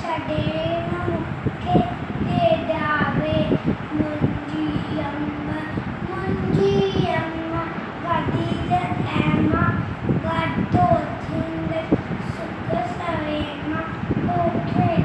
ਸਾਡੇ ਨੂੰ ਕੇ ਡਾਵੇ ਮੁੰਜੀ ਅੰਮਾ ਗਾਡੀ ਦੇ ਐਮਾ ਗਾਡੋ ਥਿੰਦ ਸੁੱਕ ਸਵੇਮਾ ਓਕੇ